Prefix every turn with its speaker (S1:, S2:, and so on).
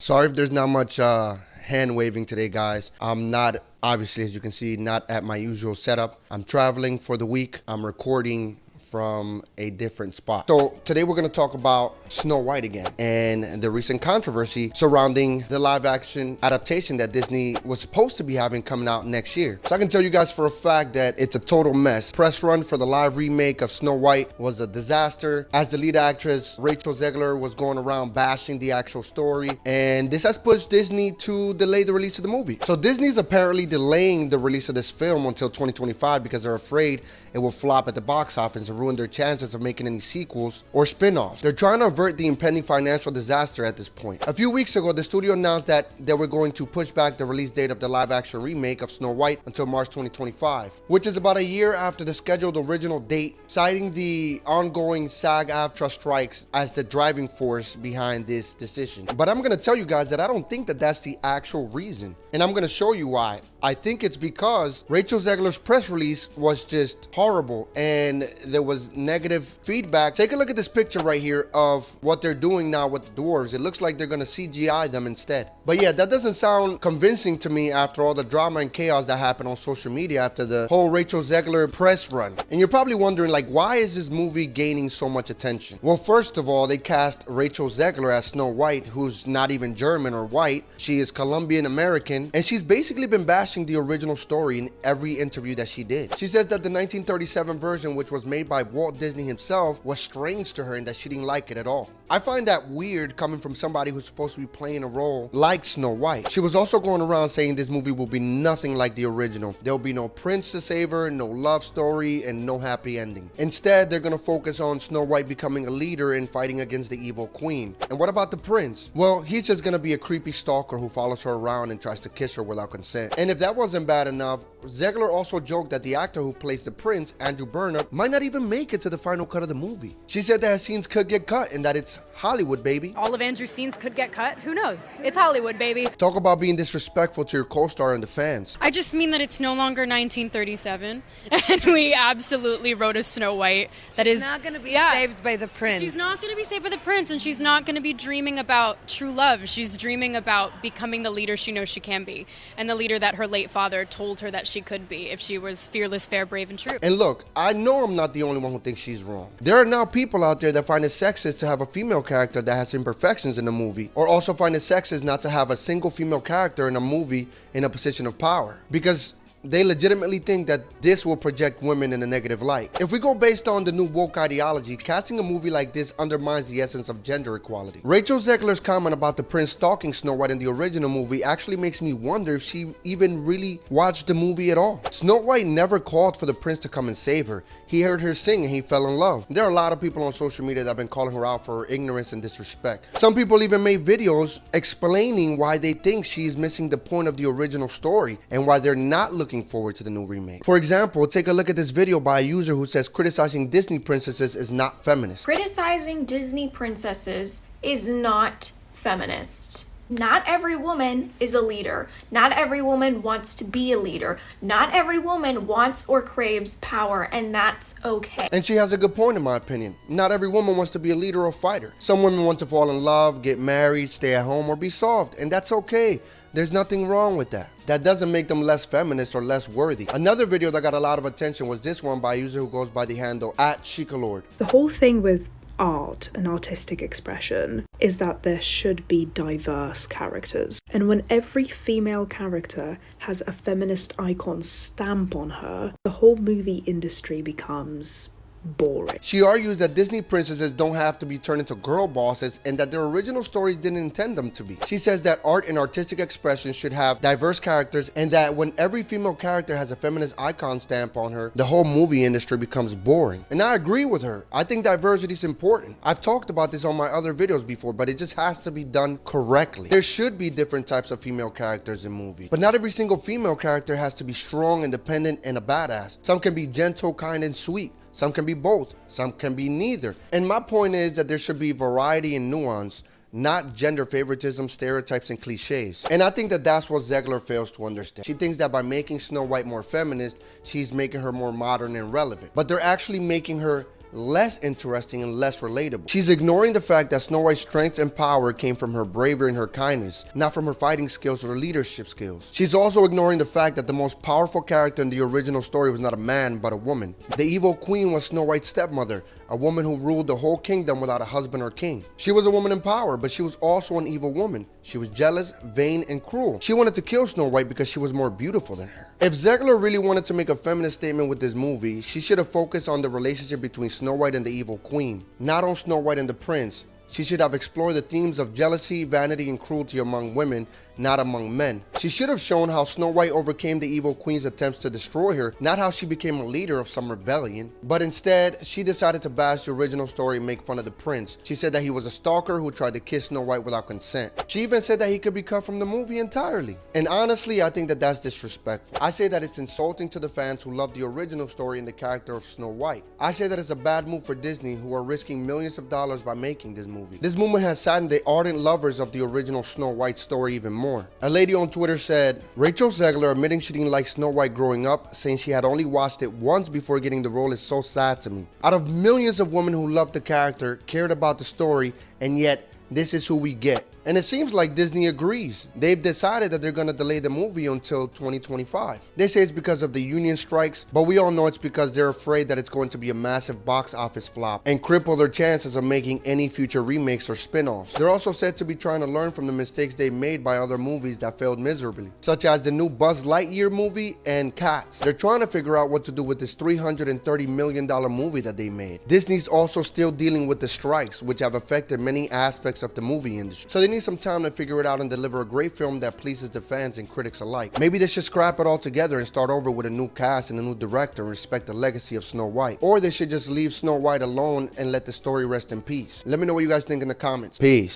S1: Sorry if there's not much hand waving today, guys. I'm not, obviously, as you can see, not at my usual setup. I'm traveling for the week. I'm recording from a different spot. So today we're going to talk about Snow White again and the recent controversy surrounding the live action adaptation that Disney was supposed to be having coming out next year. So I can tell you guys for a fact that it's a total mess. Press run for the live remake of Snow White was a disaster, as the lead actress Rachel Zegler was going around bashing the actual story, and this has pushed Disney to delay the release of the movie. So Disney's apparently delaying the release of this film until 2025 because they're afraid it will flop at the box office and ruin their chances of making any sequels or spin-offs. They're trying to avert the impending financial disaster at this point. A few weeks ago, the studio announced that they were going to push back the release date of the live-action remake of Snow White until March 2025, which is about a year after the scheduled original date, citing the ongoing SAG-AFTRA strikes as the driving force behind this decision. But I'm going to tell you guys that I don't think that that's the actual reason, and I'm going to show you why. I think it's because Rachel Zegler's press release was just horrible and there was negative feedback. Take a look at this picture right here of what they're doing now with the dwarves. It looks like they're gonna CGI them instead. But yeah, that doesn't sound convincing to me after all the drama and chaos that happened on social media after the whole Rachel Zegler press run. And you're probably wondering, like, why is this movie gaining so much attention? Well, first of all, they cast Rachel Zegler as Snow White, who's not even German or white. She is Colombian American, and she's basically been bashing the original story in every interview that she did. She says that the 1937 version, which was made by Walt Disney himself, was strange to her and that she didn't like it at all. I find that weird coming from somebody who's supposed to be playing a role like Snow White. She was also going around saying this movie will be nothing like the original. There'll be no prince to save her, no love story, and no happy ending. Instead, they're gonna focus on Snow White becoming a leader and fighting against the evil queen. And what about the prince? Well, he's just gonna be a creepy stalker who follows her around and tries to kiss her without consent. And if that wasn't bad enough, Zegler also joked that the actor who plays the prince, Andrew Burnham, might not even make it to the final cut of the movie. She said that scenes could get cut and that it's Hollywood, baby.
S2: All of Andrew's scenes could get cut. Who knows? It's Hollywood, baby.
S1: Talk about being disrespectful to your co-star and the fans.
S3: I just mean that it's no longer 1937, and we absolutely wrote a Snow White that
S4: she's
S3: is
S4: not going to be saved by the prince.
S3: She's not going to be saved by the prince, and she's not going to be dreaming about true love. She's dreaming about becoming the leader she knows she can be, and the leader that her late father told her that she could be if she was fearless, fair, brave, and true.
S1: And look, I know I'm not the only one who thinks she's wrong. There are now people out there that find it sexist to have a female character that has imperfections in the movie, or also find it sexist not to have a single female character in a movie in a position of power, because they legitimately think that this will project women in a negative light. If we go based on the new woke ideology, casting a movie like this undermines the essence of gender equality. Rachel Zegler's comment about the prince stalking Snow White in the original movie actually makes me wonder if she even really watched the movie at all. Snow White never called for the prince to come and save her. He heard her sing and he fell in love. There are a lot of people on social media that have been calling her out for her ignorance and disrespect. Some people even made videos explaining why they think she's missing the point of the original story and why they're not looking forward to the new remake. For example, take a look at this video by a user who says criticizing Disney princesses is not feminist.
S5: Criticizing Disney princesses is not feminist. Not every woman is a leader. Not every woman wants to be a leader. Not every woman wants or craves power, and that's okay.
S1: And she has a good point in my opinion. Not every woman wants to be a leader or fighter. Some women want to fall in love, get married, stay at home, or be soft, and that's okay. There's nothing wrong with that. That doesn't make them less feminist or less worthy. Another video that got a lot of attention was this one by a user who goes by the handle @Chikalord.
S6: The whole thing with art and artistic expression is that there should be diverse characters. And when every female character has a feminist icon stamp on her, the whole movie industry becomes boring.
S1: She argues that Disney princesses don't have to be turned into girl bosses and that their original stories didn't intend them to be. She says that art and artistic expression should have diverse characters and that when every female character has a feminist icon stamp on her, the whole movie industry becomes boring. And I agree with her. I think diversity is important. I've talked about this on my other videos before, but it just has to be done correctly. There should be different types of female characters in movies, but not every single female character has to be strong, independent, and a badass. Some can be gentle, kind, and sweet. Some can be both, some can be neither. And my point is that there should be variety and nuance, not gender favoritism, stereotypes, and cliches. And I think that that's what Zegler fails to understand. She thinks that by making Snow White more feminist, she's making her more modern and relevant. But they're actually making her less interesting and less relatable. She's ignoring the fact that Snow White's strength and power came from her bravery and her kindness, not from her fighting skills or leadership skills. She's also ignoring the fact that the most powerful character in the original story was not a man, but a woman. The evil queen was Snow White's stepmother, a woman who ruled the whole kingdom without a husband or king. She was a woman in power, but she was also an evil woman. She was jealous, vain, and cruel. She wanted to kill Snow White because she was more beautiful than her. If Zegler really wanted to make a feminist statement with this movie, she should have focused on the relationship between Snow White and the evil queen, not on Snow White and the prince. She should have explored the themes of jealousy, vanity, and cruelty among women, not among men. She should have shown how Snow White overcame the evil queen's attempts to destroy her, not how she became a leader of some rebellion. But instead, she decided to bash the original story and make fun of the prince. She said that he was a stalker who tried to kiss Snow White without consent. She even said that he could be cut from the movie entirely. And honestly, I think that that's disrespectful. I say that it's insulting to the fans who love the original story and the character of Snow White. I say that it's a bad move for Disney, who are risking millions of dollars by making this movie. This movement has saddened the ardent lovers of the original Snow White story even more. A lady on Twitter said, Rachel Zegler admitting she didn't like Snow White growing up, saying she had only watched it once before getting the role is so sad to me. Out of millions of women who loved the character, cared about the story, and yet this is who we get. And it seems like Disney agrees. They've decided that they're gonna delay the movie until 2025. They say it's because of the union strikes, but we all know it's because they're afraid that it's going to be a massive box office flop and cripple their chances of making any future remakes or spin-offs. They're also said to be trying to learn from the mistakes they made by other movies that failed miserably, such as the new Buzz Lightyear movie and Cats. They're trying to figure out what to do with this $330 million movie that they made. Disney's also still dealing with the strikes, which have affected many aspects of the movie industry. So they need some time to figure it out and deliver a great film that pleases the fans and critics alike. Maybe they should scrap it all together and start over with a new cast and a new director and respect the legacy of Snow White. Or they should just leave Snow White alone and let the story rest in peace. Let me know what you guys think in the comments. Peace.